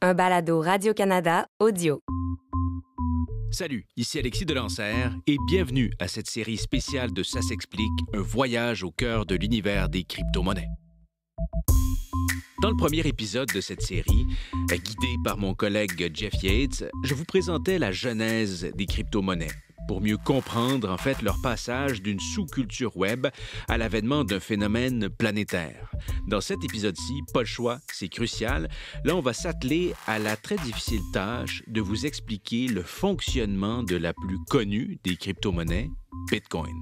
un balado Radio-Canada audio. Salut, ici Alexis Delancer et bienvenue à cette série spéciale de Ça s'explique, un voyage au cœur de l'univers des crypto-monnaies. Dans le premier épisode de cette série, guidé par mon collègue Jeff Yates, je vous présentais la genèse des crypto-monnaies pour mieux comprendre en fait leur passage d'une sous-culture web à l'avènement d'un phénomène planétaire. Dans cet épisode-ci, pas le choix, c'est crucial. Là, on va s'atteler à la très difficile tâche de vous expliquer le fonctionnement de la plus connue des crypto-monnaies, Bitcoin.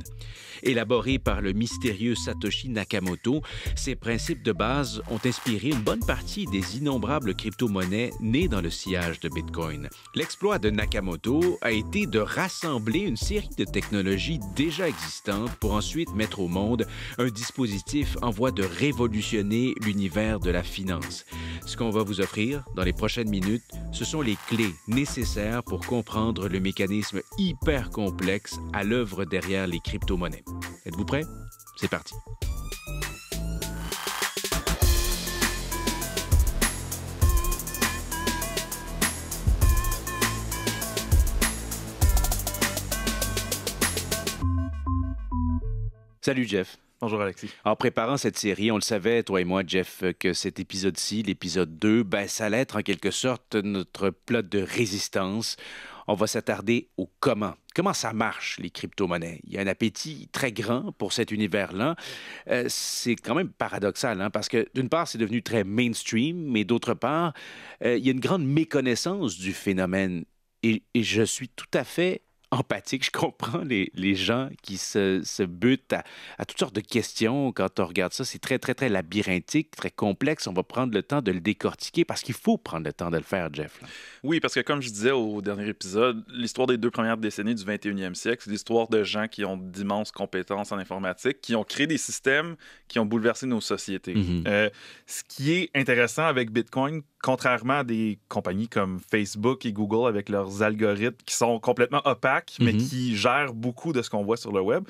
Élaboré par le mystérieux Satoshi Nakamoto, ces principes de base ont inspiré une bonne partie des innombrables crypto-monnaies nées dans le sillage de Bitcoin. L'exploit de Nakamoto a été de rassembler une série de technologies déjà existantes pour ensuite mettre au monde un dispositif en voie de révolutionner l'univers de la finance. Ce qu'on va vous offrir dans les prochaines minutes, ce sont les clés nécessaires pour comprendre le mécanisme hyper complexe à l'œuvre derrière les crypto-monnaies. Êtes-vous prêts? C'est parti. Salut Jeff. Bonjour Alexis. En préparant cette série, on le savait, toi et moi, Jeff, que cet épisode-ci, l'épisode 2, ça allait être en quelque sorte notre plat de résistance. On va s'attarder au comment. Comment ça marche, les crypto-monnaies? Il y a un appétit très grand pour cet univers-là. C'est quand même paradoxal, hein, parce que d'une part, c'est devenu très mainstream, mais d'autre part, il y a une grande méconnaissance du phénomène. Et je suis tout à fait empathique. Je comprends les gens qui se butent à toutes sortes de questions quand on regarde ça. C'est très, très, très labyrinthique, très complexe. On va prendre le temps de le décortiquer parce qu'il faut prendre le temps de le faire, Jeff. Là. Oui, parce que comme je disais au dernier épisode, l'histoire des 2 premières décennies du 21e siècle, c'est l'histoire de gens qui ont d'immenses compétences en informatique, qui ont créé des systèmes qui ont bouleversé nos sociétés. Ce qui est intéressant avec Bitcoin, contrairement à des compagnies comme Facebook et Google avec leurs algorithmes qui sont complètement opaques, mais qui gèrent beaucoup de ce qu'on voit sur le web,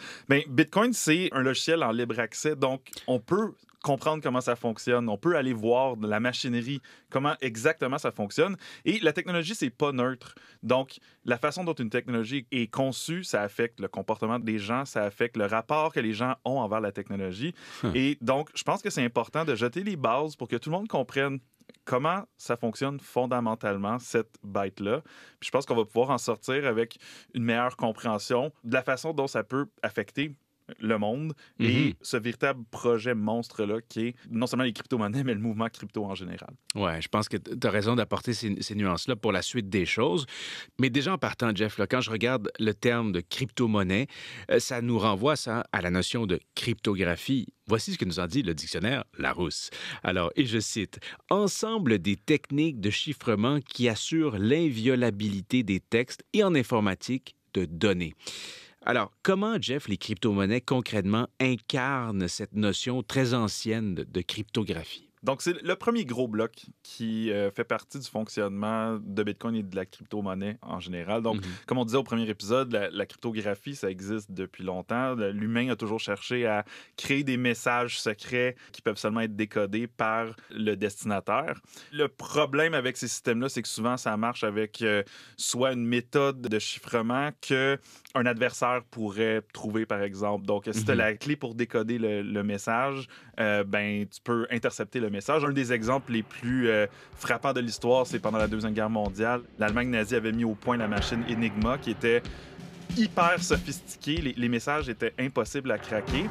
Bitcoin, c'est un logiciel en libre accès, donc on peut comprendre comment ça fonctionne, on peut aller voir de la machinerie, comment exactement ça fonctionne. Et la technologie, c'est pas neutre. Donc, la façon dont une technologie est conçue, ça affecte le comportement des gens, ça affecte le rapport que les gens ont envers la technologie. Et donc, je pense que c'est important de jeter les bases pour que tout le monde comprenne comment ça fonctionne fondamentalement, cette bête-là. Puis je pense qu'on va pouvoir en sortir avec une meilleure compréhension de la façon dont ça peut affecter le monde et ce véritable projet monstre-là qui est non seulement les crypto-monnaies, mais le mouvement crypto en général. Ouais, je pense que tu as raison d'apporter ces nuances-là pour la suite des choses. Mais déjà en partant, Jeff, là, quand je regarde le terme de crypto-monnaie, ça nous renvoie à la notion de cryptographie. Voici ce que nous en dit le dictionnaire Larousse. Alors, et je cite, « Ensemble des techniques de chiffrement qui assurent l'inviolabilité des textes et en informatique de données. » Alors, comment, Jeff, les crypto-monnaies concrètement incarnent cette notion très ancienne de cryptographie? Donc, c'est le premier gros bloc qui fait partie du fonctionnement de Bitcoin et de la crypto-monnaie en général. Donc, comme on disait au premier épisode, la cryptographie, ça existe depuis longtemps. L'humain a toujours cherché à créer des messages secrets qui peuvent seulement être décodés par le destinataire. Le problème avec ces systèmes-là, c'est que souvent, ça marche avec soit une méthode de chiffrement qu'un adversaire pourrait trouver, par exemple. Donc, si tu as la clé pour décoder le message, tu peux intercepter le message. Un des exemples les plus frappants de l'histoire, c'est pendant la Deuxième Guerre mondiale. L'Allemagne nazie avait mis au point la machine Enigma qui était hyper sophistiquée. Les messages étaient impossibles à craquer.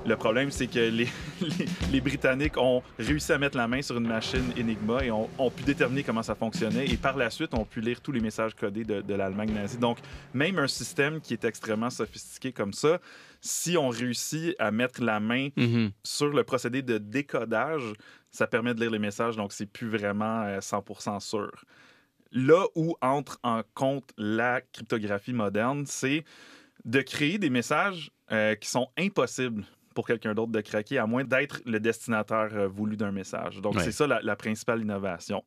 Le problème, c'est que les Britanniques ont réussi à mettre la main sur une machine Enigma et ont pu déterminer comment ça fonctionnait. Et par la suite, ont pu lire tous les messages codés de l'Allemagne nazie. Donc, même un système qui est extrêmement sophistiqué comme ça, si on réussit à mettre la main sur le procédé de décodage, ça permet de lire les messages. Donc, c'est plus vraiment 100% sûr. Là où entre en compte la cryptographie moderne, c'est de créer des messages qui sont impossibles pour quelqu'un d'autre de craquer, à moins d'être le destinataire voulu d'un message. Donc, c'est ça la principale innovation.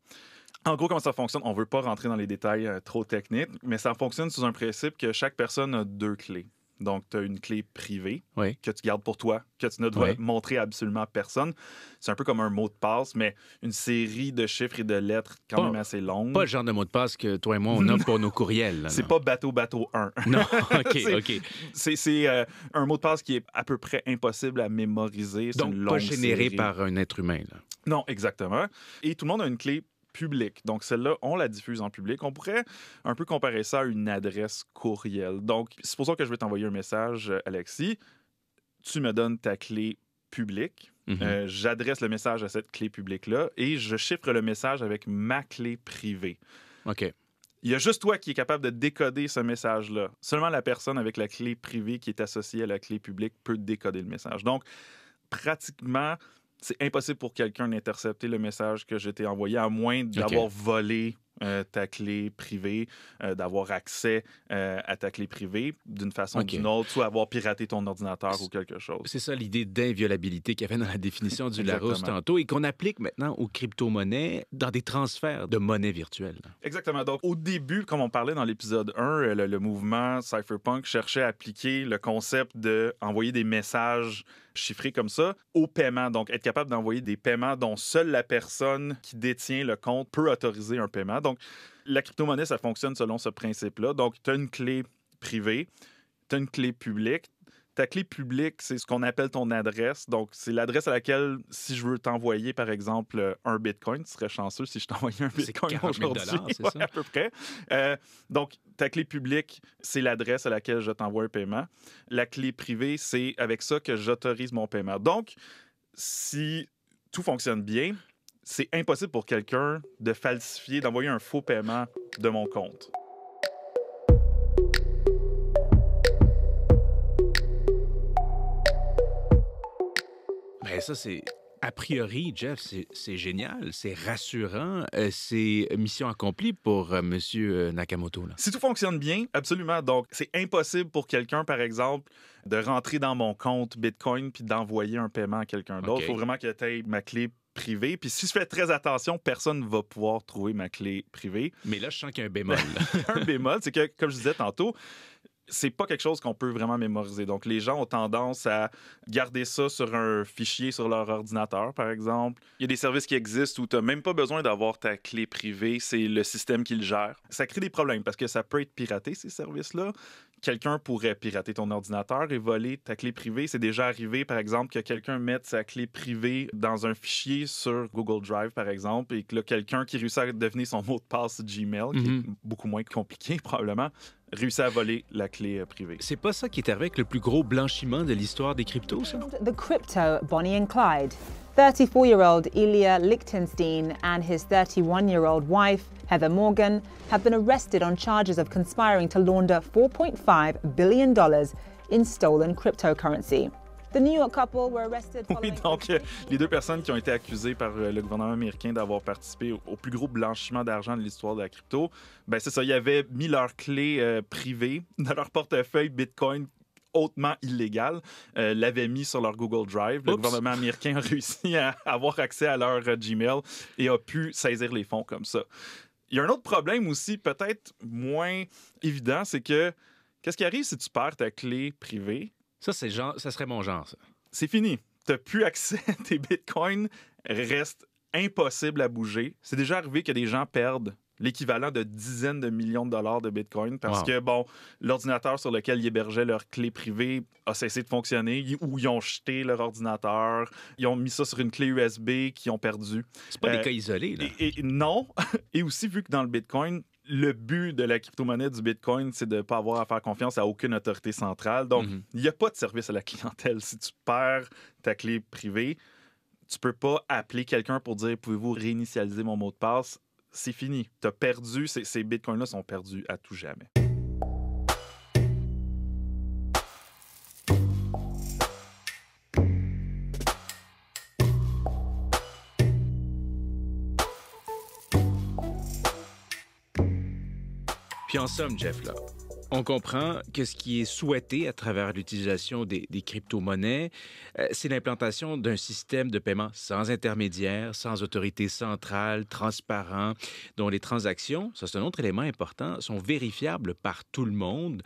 En gros, comment ça fonctionne? On ne veut pas rentrer dans les détails trop techniques, mais ça fonctionne sous un principe que chaque personne a 2 clés. Donc, tu as une clé privée Oui. que tu gardes pour toi, que tu ne dois montrer absolument à personne. C'est un peu comme un mot de passe, mais une série de chiffres et de lettres quand même assez longue. Pas le genre de mot de passe que toi et moi, on a pour nos courriels. Là, c'est pas bateau 1. Non, OK. C'est un mot de passe qui est à peu près impossible à mémoriser. C'est Donc, une longue pas généré série. par un être humain. Là. Non, exactement. Et tout le monde a une clé publique. Donc, celle-là, on la diffuse en public. On pourrait un peu comparer ça à une adresse courriel. Donc, supposons que je vais t'envoyer un message, Alexis. Tu me donnes ta clé publique. J'adresse le message à cette clé publique-là et je chiffre le message avec ma clé privée. OK. Il y a juste toi qui est capable de décoder ce message-là. Seulement la personne avec la clé privée qui est associée à la clé publique peut décoder le message. Donc, pratiquement, c'est impossible pour quelqu'un d'intercepter le message que je t'ai envoyé, à moins d'avoir volé ta clé privée, d'avoir accès à ta clé privée d'une façon ou d'une autre, soit avoir piraté ton ordinateur ou quelque chose. C'est ça l'idée d'inviolabilité qu'il y avait dans la définition du Larousse tantôt et qu'on applique maintenant aux crypto-monnaies dans des transferts de monnaie virtuelle. Exactement. Donc, au début, comme on parlait dans l'épisode 1, le mouvement Cypherpunk cherchait à appliquer le concept d'envoyer des messages chiffrés comme ça au paiement. Donc, être capable d'envoyer des paiements dont seule la personne qui détient le compte peut autoriser un paiement. Donc, la crypto-monnaie, ça fonctionne selon ce principe-là. Donc, tu as une clé privée, tu as une clé publique. Ta clé publique, c'est ce qu'on appelle ton adresse. Donc, c'est l'adresse à laquelle, si je veux t'envoyer, par exemple, un Bitcoin, tu serais chanceux si je t'envoyais un Bitcoin aujourd'hui. C'est ça? À peu près. Donc, ta clé publique, c'est l'adresse à laquelle je t'envoie un paiement. La clé privée, c'est avec ça que j'autorise mon paiement. Donc, si tout fonctionne bien, c'est impossible pour quelqu'un de falsifier, d'envoyer un faux paiement de mon compte. Bien, ça, c'est... A priori, Jeff, c'est génial, c'est rassurant, c'est mission accomplie pour M. Nakamoto. Là. Si tout fonctionne bien, absolument. Donc, c'est impossible pour quelqu'un, par exemple, de rentrer dans mon compte Bitcoin puis d'envoyer un paiement à quelqu'un d'autre. Il faut vraiment que tu aies ma clé privée. Puis si je fais très attention, personne ne va pouvoir trouver ma clé privée. Mais là, je sens qu'il y a un bémol. Un bémol, c'est que, comme je disais tantôt, c'est pas quelque chose qu'on peut vraiment mémoriser. Donc, les gens ont tendance à garder ça sur un fichier sur leur ordinateur, par exemple. Il y a des services qui existent où tu n'as même pas besoin d'avoir ta clé privée. C'est le système qui le gère. Ça crée des problèmes parce que ça peut être piraté, ces services-là. Quelqu'un pourrait pirater ton ordinateur et voler ta clé privée. C'est déjà arrivé, par exemple, que quelqu'un mette sa clé privée dans un fichier sur Google Drive, par exemple, et que là, quelqu'un qui réussit à devenir son mot de passe Gmail, qui est beaucoup moins compliqué, probablement, réussit à voler la clé privée. C'est pas ça qui est arrivé avec le plus gros blanchiment de l'histoire des cryptos, ça? The crypto Bonnie and Clyde. 34-year-old Ilya Lichtenstein and his 31-year-old wife, Heather Morgan, have been arrested on charges of conspiring to launder $4.5 billion in stolen cryptocurrency. The New York couple were arrested Oui, donc les deux personnes qui ont été accusées par le gouvernement américain d'avoir participé au plus gros blanchiment d'argent de l'histoire de la crypto, ben c'est ça, ils avaient mis leurs clés privées dans leur portefeuille Bitcoin hautement illégal, l'avaient mis sur leur Google Drive. Le gouvernement américain a réussi à avoir accès à leur Gmail et a pu saisir les fonds comme ça. Il y a un autre problème aussi, peut-être moins évident, c'est que qu'est-ce qui arrive si tu perds ta clé privée? Ça, ça serait mon genre, ça. C'est fini. Tu n'as plus accès à tes bitcoins. Reste impossible à bouger. C'est déjà arrivé que des gens perdent l'équivalent de dizaines de millions de dollars de bitcoin parce que, bon, l'ordinateur sur lequel ils hébergeaient leur clé privée a cessé de fonctionner ou ils ont jeté leur ordinateur. Ils ont mis ça sur une clé USB qu'ils ont perdu. C'est pas des cas isolés, là. Et non. Et aussi, vu que dans le bitcoin, le but de la crypto-monnaie du Bitcoin, c'est de ne pas avoir à faire confiance à aucune autorité centrale. Donc, il n'y a pas de service à la clientèle. Si tu perds ta clé privée, tu peux pas appeler quelqu'un pour dire « Pouvez-vous réinitialiser mon mot de passe? » C'est fini. Tu as perdu. Ces Bitcoins-là sont perdus à tout jamais. Puis en somme, Jeff, là, on comprend que ce qui est souhaité à travers l'utilisation des crypto-monnaies, c'est l'implantation d'un système de paiement sans intermédiaire, sans autorité centrale, transparent, dont les transactions, ça c'est un autre élément important, sont vérifiables par tout le monde,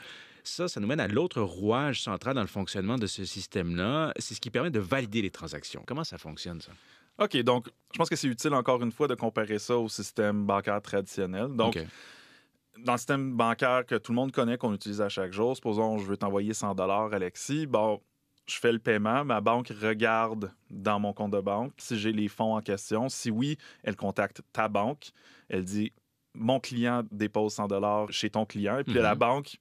Ça nous mène à l'autre rouage central dans le fonctionnement de ce système-là. C'est ce qui permet de valider les transactions. Comment ça fonctionne, ça? OK, donc je pense que c'est utile, encore une fois, de comparer ça au système bancaire traditionnel. Donc, OK. dans le système bancaire que tout le monde connaît, qu'on utilise à chaque jour, supposons je veux t'envoyer 100 $ Alexis, bon, je fais le paiement, ma banque regarde dans mon compte de banque si j'ai les fonds en question. Si oui, elle contacte ta banque. Elle dit, mon client dépose 100 $ chez ton client. Et puis la banque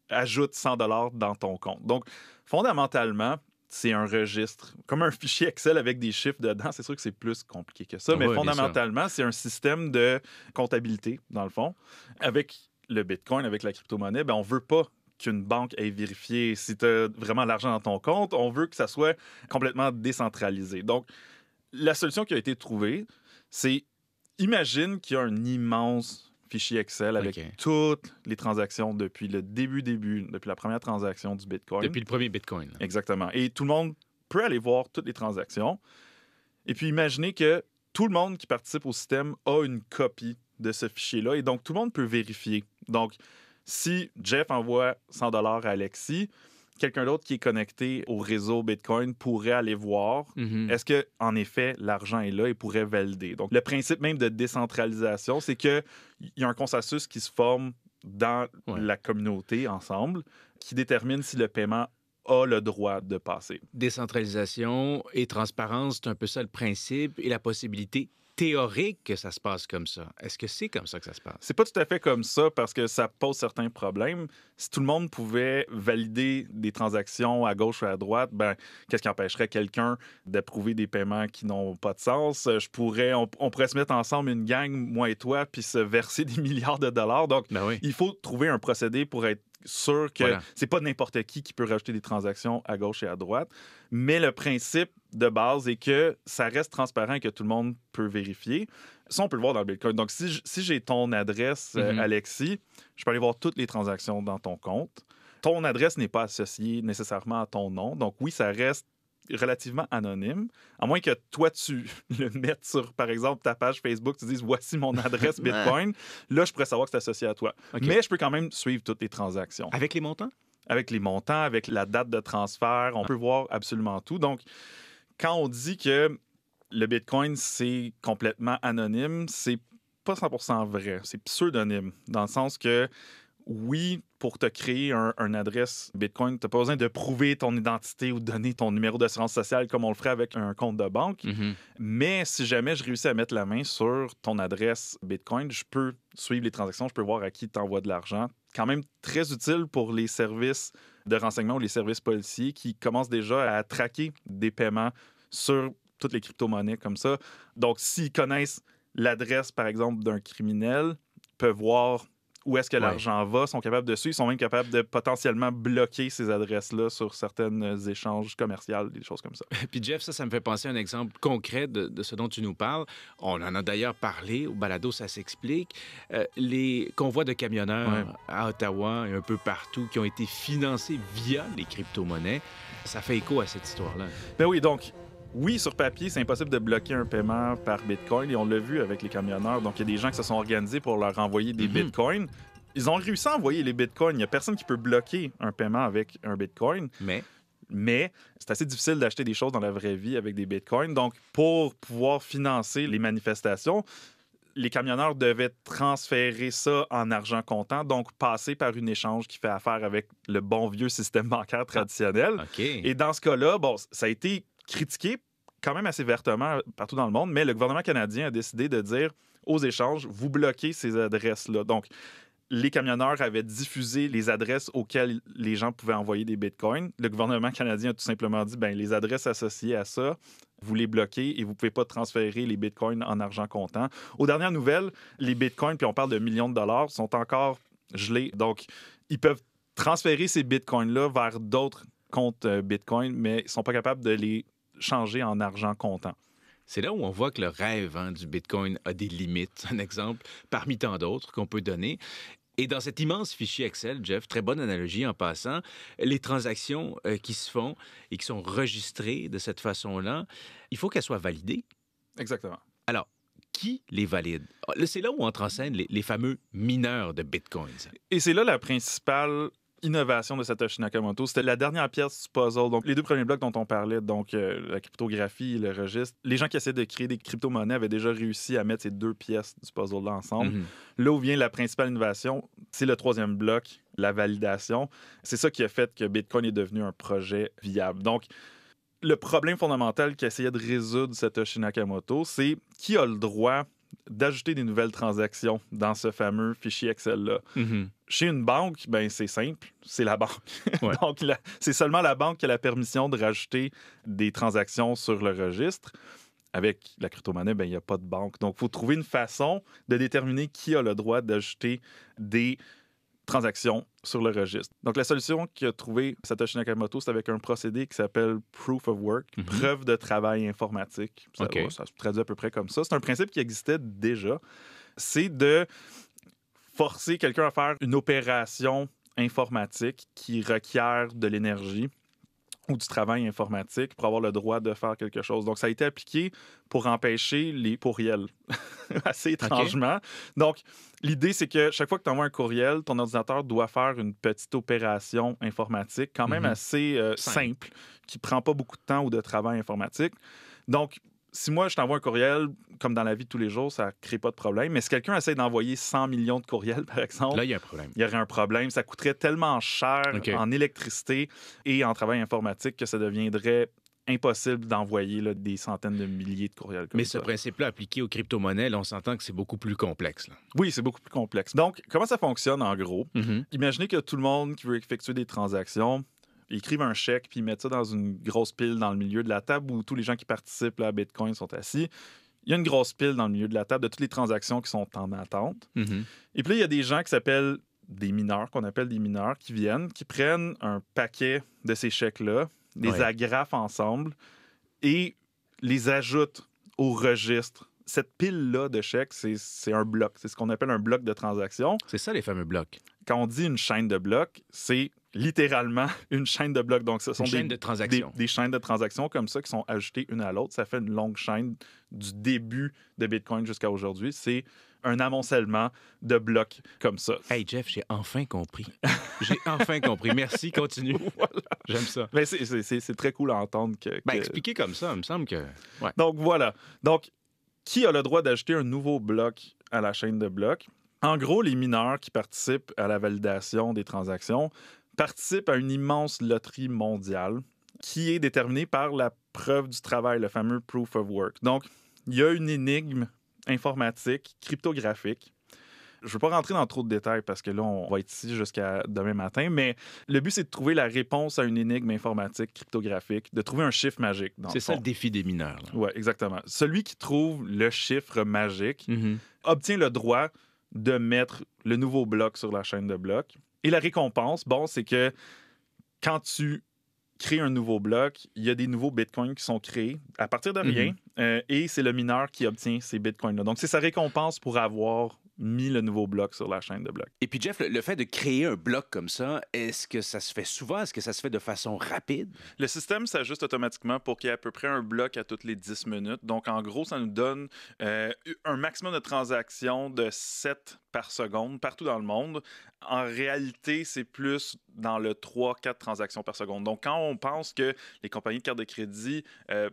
ajoute 100 $ dans ton compte. Donc, fondamentalement, c'est un registre, comme un fichier Excel avec des chiffres dedans. C'est sûr que c'est plus compliqué que ça, mais Oui, fondamentalement, c'est un système de comptabilité, dans le fond. Avec le Bitcoin, avec la crypto-monnaie, on ne veut pas qu'une banque ait vérifié si tu as vraiment l'argent dans ton compte. On veut que ça soit complètement décentralisé. Donc, la solution qui a été trouvée, c'est, imagine qu'il y a un immense fichier Excel avec toutes les transactions depuis le début, depuis la première transaction du Bitcoin. Depuis le premier Bitcoin. Exactement. Et tout le monde peut aller voir toutes les transactions. Et puis, imaginez que tout le monde qui participe au système a une copie de ce fichier-là. Et donc, tout le monde peut vérifier. Donc, si Jeff envoie 100 $ à Alexis, quelqu'un d'autre qui est connecté au réseau Bitcoin pourrait aller voir est-ce que, en effet, l'argent est là et pourrait valider. Donc, le principe même de décentralisation, c'est qu'il y a un consensus qui se forme dans la communauté ensemble qui détermine si le paiement a le droit de passer. Décentralisation et transparence, c'est un peu ça le principe et la possibilité théorique que ça se passe comme ça. Est-ce que c'est comme ça que ça se passe? C'est pas tout à fait comme ça parce que ça pose certains problèmes. Si tout le monde pouvait valider des transactions à gauche ou à droite, qu'est-ce qui empêcherait quelqu'un d'approuver des paiements qui n'ont pas de sens? On pourrait se mettre ensemble une gang, moi et toi, puis se verser des milliards de dollars. Donc, il faut trouver un procédé pour être sûr que c'est pas n'importe qui peut rajouter des transactions à gauche et à droite. Mais le principe de base est que ça reste transparent et que tout le monde peut vérifier. Ça, on peut le voir dans le Bitcoin. Donc, si j'ai ton adresse, Alexis, je peux aller voir toutes les transactions dans ton compte. Ton adresse n'est pas associée nécessairement à ton nom. Donc, oui, ça reste relativement anonyme, à moins que toi, tu le mettes sur, par exemple, ta page Facebook, tu dises « Voici mon adresse Bitcoin », là, je pourrais savoir que c'est associé à toi. Okay. Mais je peux quand même suivre toutes les transactions. Avec les montants? Avec les montants, avec la date de transfert, on peut voir absolument tout. Donc, quand on dit que le Bitcoin, c'est complètement anonyme, c'est pas 100% vrai. C'est pseudonyme, dans le sens que oui, pour te créer un adresse Bitcoin, tu n'as pas besoin de prouver ton identité ou de donner ton numéro d'assurance sociale comme on le ferait avec un compte de banque. Mais si jamais je réussis à mettre la main sur ton adresse Bitcoin, je peux suivre les transactions, je peux voir à qui tu envoies de l'argent. Quand même très utile pour les services de renseignement ou les services policiers qui commencent déjà à traquer des paiements sur toutes les crypto-monnaies comme ça. Donc, s'ils connaissent l'adresse, par exemple, d'un criminel, ils peuvent voir où est-ce que l'argent va, sont capables de suivre, sont même capables de potentiellement bloquer ces adresses-là sur certains échanges commerciaux, des choses comme ça. Puis Jeff, ça me fait penser à un exemple concret de ce dont tu nous parles. On en a d'ailleurs parlé au balado, ça s'explique. Les convois de camionneurs à Ottawa et un peu partout qui ont été financés via les crypto-monnaies, ça fait écho à cette histoire-là. Ben oui, donc... Oui, sur papier, c'est impossible de bloquer un paiement par Bitcoin et on l'a vu avec les camionneurs. Donc, il y a des gens qui se sont organisés pour leur envoyer des Bitcoins. Ils ont réussi à envoyer les Bitcoins. Il n'y a personne qui peut bloquer un paiement avec un Bitcoin. Mais c'est assez difficile d'acheter des choses dans la vraie vie avec des Bitcoins. Donc, pour pouvoir financer les manifestations, les camionneurs devaient transférer ça en argent comptant, donc passer par un échange qui fait affaire avec le bon vieux système bancaire traditionnel. Et dans ce cas-là, ça a été critiqué quand même assez vertement partout dans le monde, mais le gouvernement canadien a décidé de dire aux échanges, vous bloquez ces adresses-là. Donc, les camionneurs avaient diffusé les adresses auxquelles les gens pouvaient envoyer des bitcoins. Le gouvernement canadien a tout simplement dit, les adresses associées à ça, vous les bloquez et vous ne pouvez pas transférer les bitcoins en argent comptant. Aux dernières nouvelles, les bitcoins, puis on parle de millions de dollars, sont encore gelés. Donc, ils peuvent transférer ces bitcoins-là vers d'autres comptes bitcoin, mais ils ne sont pas capables de les changer en argent comptant. C'est là où on voit que le rêve du Bitcoin a des limites. Un exemple parmi tant d'autres qu'on peut donner. Et dans cet immense fichier Excel, Jeff, très bonne analogie en passant, les transactions qui se font et qui sont registrées de cette façon-là, il faut qu'elles soient validées. Exactement. Alors, qui les valide? C'est là où entrent en scène les fameux mineurs de Bitcoin. Et c'est là la principale innovation de Satoshi Nakamoto. C'était la dernière pièce du puzzle. Donc, les 2 premiers blocs dont on parlait, donc la cryptographie et le registre, les gens qui essaient de créer des crypto-monnaies avaient déjà réussi à mettre ces 2 pièces du puzzle-là ensemble. Là où vient la principale innovation, c'est le 3e bloc, la validation. C'est ça qui a fait que Bitcoin est devenu un projet viable. Donc, le problème fondamental qu'essayait de résoudre Satoshi Nakamoto, c'est qui a le droit d'ajouter des nouvelles transactions dans ce fameux fichier Excel-là. Chez une banque, ben c'est simple, c'est la banque. Ouais. Donc, c'est seulement la banque qui a la permission de rajouter des transactions sur le registre. Avec la crypto-monnaie, ben il n'y a pas de banque. Donc, il faut trouver une façon de déterminer qui a le droit d'ajouter des transactions sur le registre. Donc, la solution qu'a trouvé Satoshi Nakamoto, c'est avec un procédé qui s'appelle Proof of Work, preuve de travail informatique. Ça se traduit à peu près comme ça. C'est un principe qui existait déjà. C'est de forcer quelqu'un à faire une opération informatique qui requiert de l'énergie ou du travail informatique pour avoir le droit de faire quelque chose. Donc, ça a été appliqué pour empêcher les courriels, assez étrangement. Donc, l'idée, c'est que chaque fois que tu envoies un courriel, ton ordinateur doit faire une petite opération informatique quand même assez simple, qui ne prend pas beaucoup de temps ou de travail informatique. Donc, si moi, je t'envoie un courriel, comme dans la vie de tous les jours, ça ne crée pas de problème. Mais si quelqu'un essaie d'envoyer 100 millions de courriels, par exemple, là, il y a un problème. Il y aurait un problème. Ça coûterait tellement cher en électricité et en travail informatique que ça deviendrait impossible d'envoyer là, des centaines de milliers de courriels comme Mais ça. ce principe-là appliqué aux crypto-monnaies, là, on s'entend que c'est beaucoup plus complexe. Là. Oui, c'est beaucoup plus complexe. Donc, comment ça fonctionne en gros? Imaginez que tout le monde qui veut effectuer des transactions écrivent un chèque puis ils mettent ça dans une grosse pile dans le milieu de la table où tous les gens qui participent là, à Bitcoin sont assis. Il y a une grosse pile dans le milieu de la table de toutes les transactions qui sont en attente. Et puis là, il y a des gens qui s'appellent des mineurs, qu'on appelle des mineurs, qui viennent, qui prennent un paquet de ces chèques-là, les agrafent ensemble et les ajoutent au registre. Cette pile-là de chèques, c'est un bloc. C'est ce qu'on appelle un bloc de transaction. C'est ça, les fameux blocs. Quand on dit une chaîne de blocs, c'est littéralement une chaîne de blocs. Donc, ce sont chaîne de transactions. Des chaînes de transactions comme ça qui sont ajoutées une à l'autre. Ça fait une longue chaîne du début de Bitcoin jusqu'à aujourd'hui. C'est un amoncellement de blocs comme ça. Hey Jeff, j'ai enfin compris. J'ai enfin compris. Merci, continue. Voilà. J'aime ça. Mais c'est très cool à entendre. Expliquer comme ça, il me semble que... Ouais. Donc, voilà. Donc, qui a le droit d'ajouter un nouveau bloc à la chaîne de blocs? En gros, les mineurs qui participent à la validation des transactions participent à une immense loterie mondiale qui est déterminée par la preuve du travail, le fameux Proof of Work. Donc, il y a une énigme informatique, cryptographique. Je ne veux pas rentrer dans trop de détails parce que là, on va être ici jusqu'à demain matin, mais le but, c'est de trouver la réponse à une énigme informatique, cryptographique, de trouver un chiffre magique. C'est ça le défi des mineurs. Oui, exactement. Celui qui trouve le chiffre magique obtient le droit de mettre le nouveau bloc sur la chaîne de blocs. Et la récompense, c'est que quand tu crées un nouveau bloc, il y a des nouveaux bitcoins qui sont créés à partir de rien et c'est le mineur qui obtient ces bitcoins-là. Donc, c'est sa récompense pour avoir mis le nouveau bloc sur la chaîne de blocs. Et puis, Jeff, le fait de créer un bloc comme ça, est-ce que ça se fait souvent? Est-ce que ça se fait de façon rapide? Le système s'ajuste automatiquement pour qu'il y ait à peu près un bloc à toutes les 10 minutes. Donc, en gros, ça nous donne un maximum de transactions de 7 par seconde partout dans le monde. En réalité, c'est plus dans le 3-4 transactions par seconde. Donc, quand on pense que les compagnies de cartes de crédit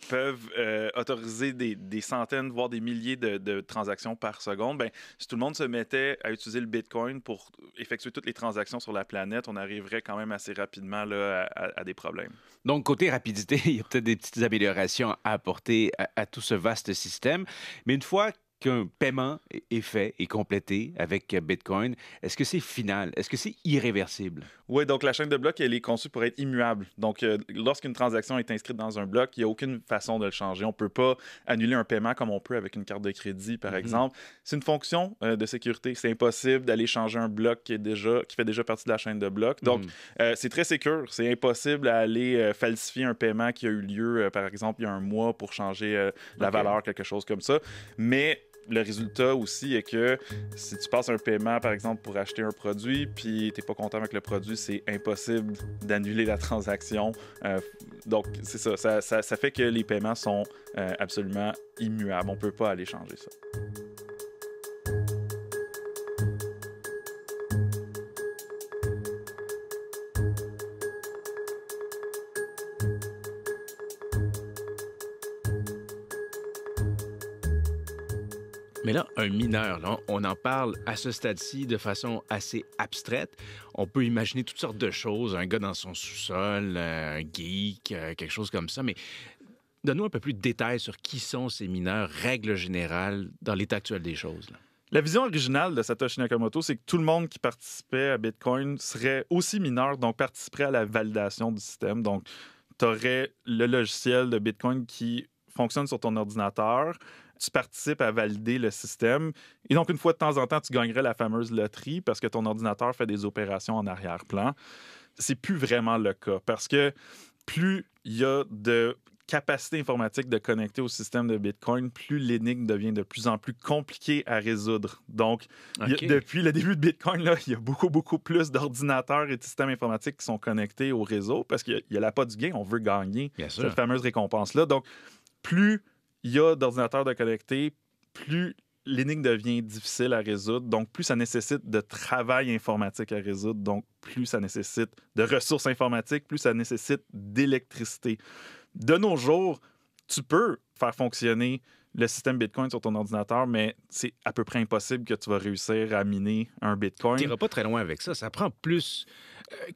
peuvent autoriser des centaines, voire des milliers de transactions par seconde, bien, si tout le monde se mettait à utiliser le Bitcoin pour effectuer toutes les transactions sur la planète, on arriverait quand même assez rapidement là, à des problèmes. Donc, côté rapidité, il y a peut-être des petites améliorations à apporter à tout ce vaste système. Mais une fois qu'un paiement est fait et complété avec Bitcoin, est-ce que c'est final? Est-ce que c'est irréversible? Oui, donc la chaîne de blocs, elle est conçue pour être immuable. Donc, lorsqu'une transaction est inscrite dans un bloc, il n'y a aucune façon de le changer. On ne peut pas annuler un paiement comme on peut avec une carte de crédit, par exemple. C'est une fonction de sécurité. C'est impossible d'aller changer un bloc qui fait déjà partie de la chaîne de blocs. Donc, c'est très sécure. C'est impossible d'aller falsifier un paiement qui a eu lieu, par exemple, il y a un mois pour changer la valeur, quelque chose comme ça. Mais le résultat aussi est que si tu passes un paiement, par exemple, pour acheter un produit, puis tu n'es pas content avec le produit, c'est impossible d'annuler la transaction. Donc, c'est ça. Ça fait que les paiements sont absolument immuables. On ne peut pas aller changer ça. Mais là, un mineur, là, on en parle à ce stade-ci de façon assez abstraite. On peut imaginer toutes sortes de choses, un gars dans son sous-sol, un geek, quelque chose comme ça. Mais donne-nous un peu plus de détails sur qui sont ces mineurs, règle générale, dans l'état actuel des choses, là. La vision originale de Satoshi Nakamoto, c'est que tout le monde qui participait à Bitcoin serait aussi mineur, donc participerait à la validation du système. Donc, tu aurais le logiciel de Bitcoin qui fonctionne sur ton ordinateur, tu participes à valider le système, et donc une fois de temps en temps, tu gagnerais la fameuse loterie parce que ton ordinateur fait des opérations en arrière-plan. C'est plus vraiment le cas, parce que plus il y a de capacité informatique de connecter au système de Bitcoin, plus l'énigme devient de plus en plus compliquée à résoudre. Donc, depuis le début de Bitcoin, là, il y a beaucoup, beaucoup plus d'ordinateurs et de systèmes informatiques qui sont connectés au réseau parce qu'il y a l'appât du gain, on veut gagner cette fameuse récompense-là. Donc, plus il y a d'ordinateurs de connectés, plus l'énigme devient difficile à résoudre, donc plus ça nécessite de travail informatique à résoudre, donc plus ça nécessite de ressources informatiques, plus ça nécessite d'électricité. De nos jours, tu peux faire fonctionner le système Bitcoin sur ton ordinateur, mais c'est à peu près impossible que tu vas réussir à miner un Bitcoin. Tu n'iras pas très loin avec ça. Ça prend plus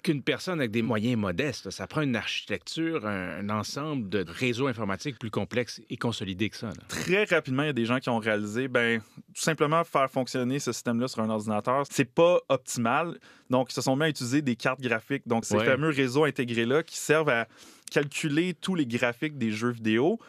qu'une personne avec des moyens modestes. Ça prend une architecture, un ensemble de réseaux informatiques plus complexes et consolidés que ça, là. Très rapidement, il y a des gens qui ont réalisé, tout simplement faire fonctionner ce système-là sur un ordinateur, c'est pas optimal. Donc, ils se sont mis à utiliser des cartes graphiques. Donc, ces fameux réseaux intégrés-là qui servent à calculer tous les graphiques des jeux vidéo,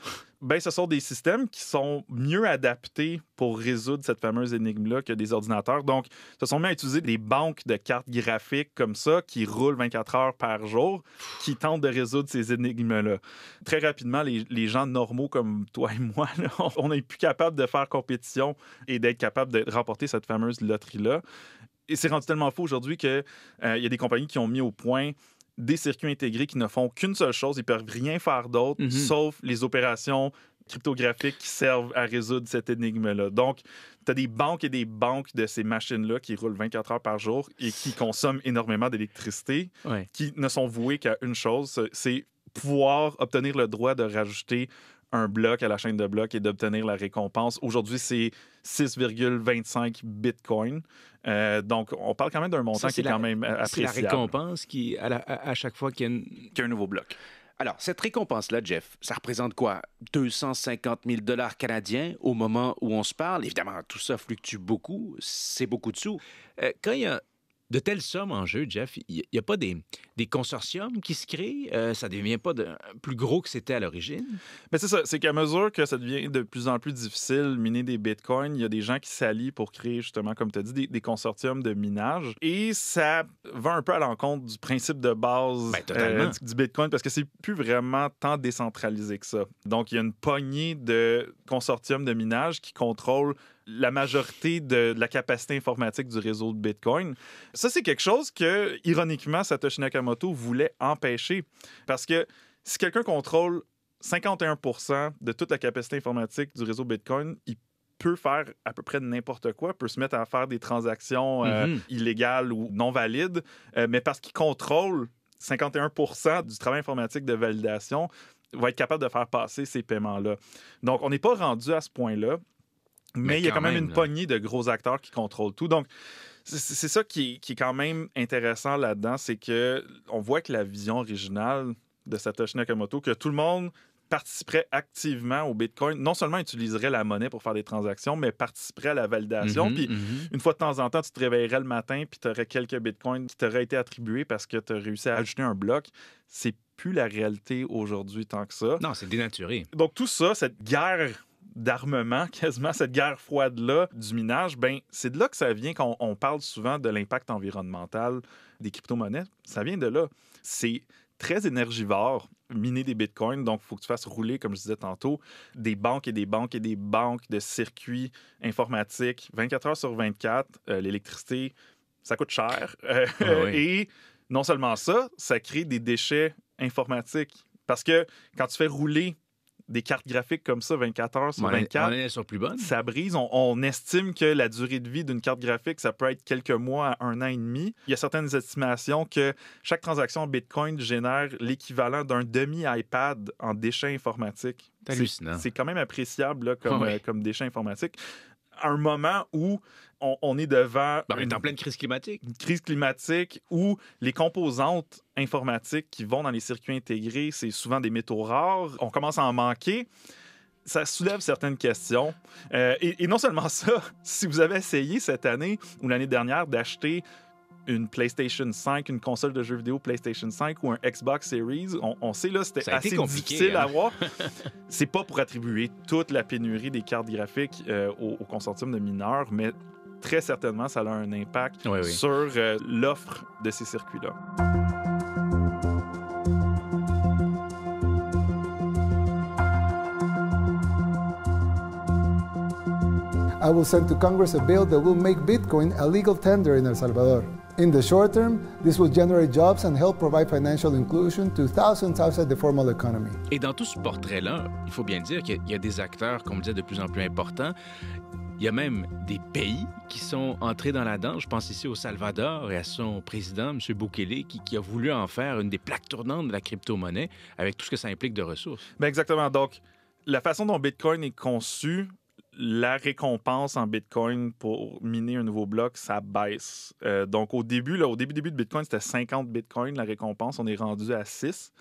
ce sont des systèmes qui sont mieux adaptés pour résoudre cette fameuse énigme-là que des ordinateurs. Donc, ils se sont mis à utiliser des banques de cartes graphiques comme ça qui roulent 24 heures par jour, qui tentent de résoudre ces énigmes-là. Très rapidement, les gens normaux comme toi et moi, là, on n'est plus capable de faire compétition et d'être capable de remporter cette fameuse loterie-là. Et c'est rendu tellement faux aujourd'hui qu'il y a des compagnies qui ont mis au point des circuits intégrés qui ne font qu'une seule chose. Ils ne peuvent rien faire d'autre, sauf les opérations cryptographiques qui servent à résoudre cette énigme-là. Donc, tu as des banques et des banques de ces machines-là qui roulent 24 heures par jour et qui consomment énormément d'électricité, qui ne sont vouées qu'à une chose, c'est pouvoir obtenir le droit de rajouter un bloc à la chaîne de blocs et d'obtenir la récompense. Aujourd'hui, c'est 6,25 bitcoins. Donc, on parle quand même d'un montant qui est quand même appréciable. C'est la récompense qui, à chaque fois qu'il y a un nouveau bloc. Alors, cette récompense-là, Jeff, ça représente quoi? 250 000 $ canadiens au moment où on se parle? Évidemment, tout ça fluctue beaucoup. C'est beaucoup de sous. Quand il y a de telles sommes en jeu, Jeff, il n'y a pas des consortiums qui se créent? Ça ne devient pas plus gros que c'était à l'origine? C'est ça. C'est qu'à mesure que ça devient de plus en plus difficile de miner des bitcoins, il y a des gens qui s'allient pour créer, justement, comme tu as dit, des consortiums de minage. Et ça va un peu à l'encontre du principe de base du bitcoin parce que c'est plus vraiment tant décentralisé que ça. Donc, il y a une poignée de consortiums de minage qui contrôlent la majorité de la capacité informatique du réseau de Bitcoin. Ça, c'est quelque chose que, ironiquement, Satoshi Nakamoto voulait empêcher. Parce que si quelqu'un contrôle 51% de toute la capacité informatique du réseau Bitcoin, il peut faire à peu près n'importe quoi, peut se mettre à faire des transactions illégales ou non valides, mais parce qu'il contrôle 51% du travail informatique de validation, il va être capable de faire passer ces paiements-là. Donc, on n'est pas rendu à ce point-là. Mais il y a quand même une poignée de gros acteurs qui contrôlent tout. Donc, c'est ça qui est quand même intéressant là-dedans, c'est qu'on voit que la vision originale de Satoshi Nakamoto, que tout le monde participerait activement au Bitcoin, non seulement utiliserait la monnaie pour faire des transactions, mais participerait à la validation. Puis, une fois de temps en temps, tu te réveillerais le matin puis tu aurais quelques Bitcoins qui t'auraient été attribués parce que tu as réussi à ajouter un bloc. C'est plus la réalité aujourd'hui tant que ça. Non, c'est dénaturé. Donc, tout ça, cette guerre d'armement, quasiment cette guerre froide-là du minage, c'est de là que ça vient quand on parle souvent de l'impact environnemental des crypto-monnaies. Ça vient de là. C'est très énergivore, miner des bitcoins, donc il faut que tu fasses rouler, comme je disais tantôt, des banques et des banques et des banques de circuits informatiques 24 heures sur 24. L'électricité, ça coûte cher. Et non seulement ça, ça crée des déchets informatiques. Parce que quand tu fais rouler des cartes graphiques comme ça, 24 heures sur 24, elles sont plus bonnes. Ça brise. On estime que la durée de vie d'une carte graphique, ça peut être quelques mois à 1 an et demi. Il y a certaines estimations que chaque transaction en Bitcoin génère l'équivalent d'un demi-iPad en déchets informatiques. C'est hallucinant. C'est quand même appréciable là, comme déchets informatiques. un moment où on est devant on est en pleine crise climatique. Une crise climatique où les composantes informatiques qui vont dans les circuits intégrés, c'est souvent des métaux rares. On commence à en manquer. Ça soulève certaines questions. Et non seulement ça, si vous avez essayé cette année ou l'année dernière d'acheter une PlayStation 5, une console de jeux vidéo PlayStation 5 ou un Xbox Series, on sait là, c'était assez difficile à avoir. C'est pas pour attribuer toute la pénurie des cartes graphiques au consortium de mineurs, mais très certainement, ça a un impact sur l'offre de ces circuits-là. I will send to Congress a bill that will make Bitcoin a legal tender in El Salvador. In the short term, this will generate jobs and help provide financial inclusion to thousands outside the formal economy. Et dans tout ce portrait-là, il faut bien dire qu'il y a des acteurs, comme on disait, de plus en plus importants. Il y a même des pays qui sont entrés dans la danse. Je pense ici au Salvador et à son président, M. Bukele, qui a voulu en faire une des plaques tournantes de la crypto-monnaie avec tout ce que ça implique de ressources. Bien, exactement. Donc, la façon dont Bitcoin est conçu, la récompense en Bitcoin pour miner un nouveau bloc, ça baisse. Donc, au début de Bitcoin, c'était 50 Bitcoins, la récompense. On est rendu à 6.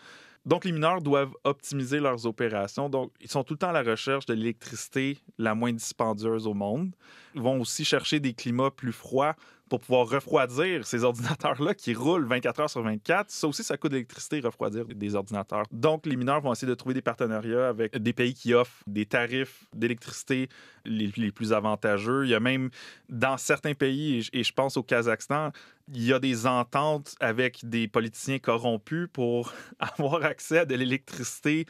Donc, les mineurs doivent optimiser leurs opérations. Donc, ils sont tout le temps à la recherche de l'électricité la moins dispendieuse au monde. Ils vont aussi chercher des climats plus froids pour pouvoir refroidir ces ordinateurs-là qui roulent 24 heures sur 24. Ça aussi, ça coûte de l'électricité, refroidir des ordinateurs. Donc, les mineurs vont essayer de trouver des partenariats avec des pays qui offrent des tarifs d'électricité les plus avantageux. Il y a même, dans certains pays, et je pense au Kazakhstan, il y a des ententes avec des politiciens corrompus pour avoir accès à de l'électricité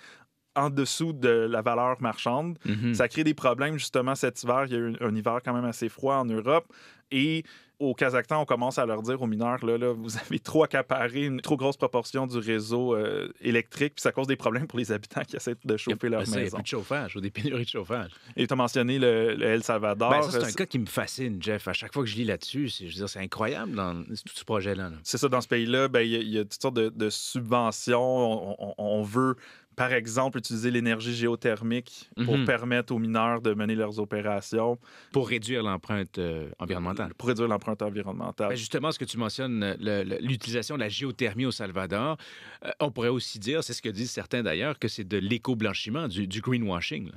en dessous de la valeur marchande. Mm-hmm. Ça crée des problèmes, justement, cet hiver. Il y a eu un hiver quand même assez froid en Europe. Et au Kazakhstan, on commence à leur dire aux mineurs, là, vous avez trop accaparé une trop grosse proportion du réseau électrique, puis ça cause des problèmes pour les habitants qui essaient de chauffer leur maison. Il y a plus de chauffage, ou des pénuries de chauffage. Et tu as mentionné le El Salvador. Ben, ça, c'est un cas qui me fascine, Jeff. À chaque fois que je lis là-dessus, c'est incroyable dans tout ce projet-là. C'est ça, dans ce pays-là, ben, il y a toutes sortes de subventions. On veut, par exemple, utiliser l'énergie géothermique pour permettre aux mineurs de mener leurs opérations. Pour réduire l'empreinte environnementale. Pour réduire l'empreinte environnementale. Ben justement, ce que tu mentionnes, l'utilisation de la géothermie au Salvador, on pourrait aussi dire, c'est ce que disent certains d'ailleurs, que c'est de l'éco-blanchiment, du greenwashing.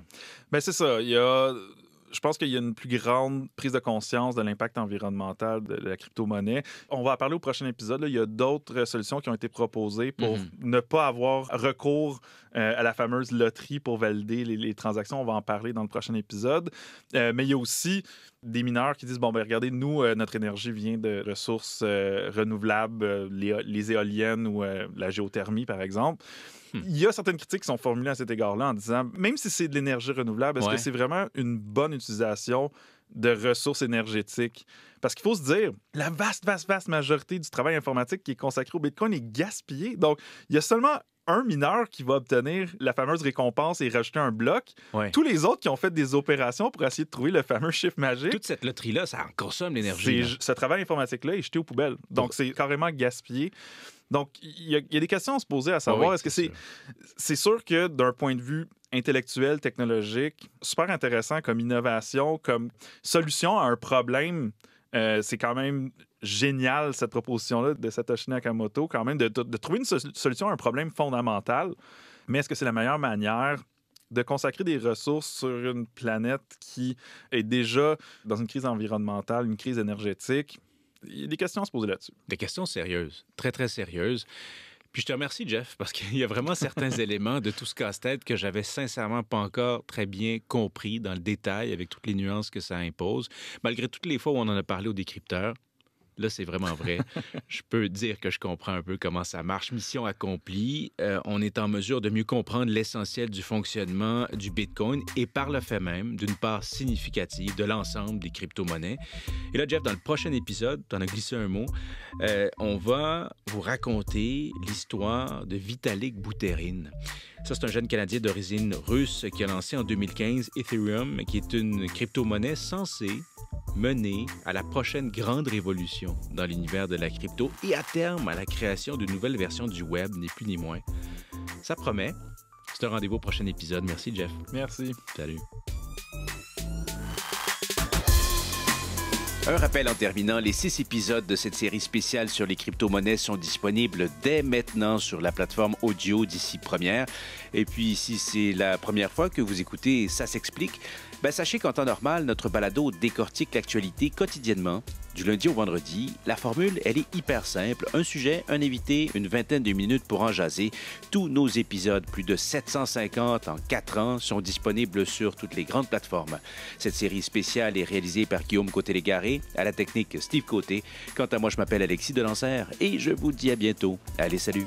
Bien, c'est ça. Je pense qu'il y a une plus grande prise de conscience de l'impact environnemental de la crypto-monnaie. On va en parler au prochain épisode. Là. Il y a d'autres solutions qui ont été proposées pour ne pas avoir recours à la fameuse loterie pour valider les transactions. On va en parler dans le prochain épisode. Mais il y a aussi des mineurs qui disent, bon, ben regardez, nous, notre énergie vient de ressources renouvelables, les éoliennes ou la géothermie, par exemple. Il y a certaines critiques qui sont formulées à cet égard-là en disant, même si c'est de l'énergie renouvelable, est-ce que c'est vraiment une bonne utilisation de ressources énergétiques? Parce qu'il faut se dire, la vaste majorité du travail informatique qui est consacré au Bitcoin est gaspillé. Donc, il y a seulement un mineur qui va obtenir la fameuse récompense et rajouter un bloc. Ouais. Tous les autres qui ont fait des opérations pour essayer de trouver le fameux chiffre magique. Toute cette loterie-là, ça en consomme l'énergie. Ce travail informatique-là est jeté aux poubelles. Donc, c'est carrément gaspillé. Donc, il y a des questions à se poser à savoir, est-ce que c'est sûr que d'un point de vue intellectuel, technologique, super intéressant comme innovation, comme solution à un problème, c'est quand même génial cette proposition-là de Satoshi Nakamoto, quand même, de trouver une solution à un problème fondamental. Mais est-ce que c'est la meilleure manière de consacrer des ressources sur une planète qui est déjà dans une crise environnementale, une crise énergétique? Il y a des questions à se poser là-dessus. Des questions sérieuses, très, très sérieuses. Puis je te remercie, Jeff, parce qu'il y a vraiment certains éléments de tout ce casse-tête que j'avais sincèrement pas encore très bien compris dans le détail avec toutes les nuances que ça impose. Malgré toutes les fois où on en a parlé aux décrypteurs, là, c'est vraiment vrai. Je peux dire que je comprends un peu comment ça marche. Mission accomplie. On est en mesure de mieux comprendre l'essentiel du fonctionnement du Bitcoin et par le fait même d'une part significative de l'ensemble des crypto-monnaies. Et là, Jeff, dans le prochain épisode, tu en as glissé un mot, on va vous raconter l'histoire de Vitalik Buterin. Ça, c'est un jeune Canadien d'origine russe qui a lancé en 2015 Ethereum, qui est une crypto-monnaie censée mener à la prochaine grande révolution dans l'univers de la crypto et à terme à la création d'une nouvelle version du web, ni plus ni moins. Ça promet. C'est un rendez-vous au prochain épisode. Merci, Jeff. Merci. Salut. Un rappel en terminant, les 6 épisodes de cette série spéciale sur les crypto-monnaies sont disponibles dès maintenant sur la plateforme audio d'ici première. Et puis, si c'est la première fois que vous écoutez Ça s'explique, sachez qu'en temps normal, notre balado décortique l'actualité quotidiennement, du lundi au vendredi. La formule, elle est hyper simple. Un sujet, un invité, une vingtaine de minutes pour en jaser. Tous nos épisodes, plus de 750 en 4 ans, sont disponibles sur toutes les grandes plateformes. Cette série spéciale est réalisée par Guillaume Côté-Légaré, à la technique Steve Côté. Quant à moi, je m'appelle Alexis Delancer et je vous dis à bientôt. Allez, salut!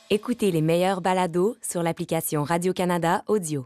Écoutez les meilleurs balados sur l'application Radio-Canada Audio.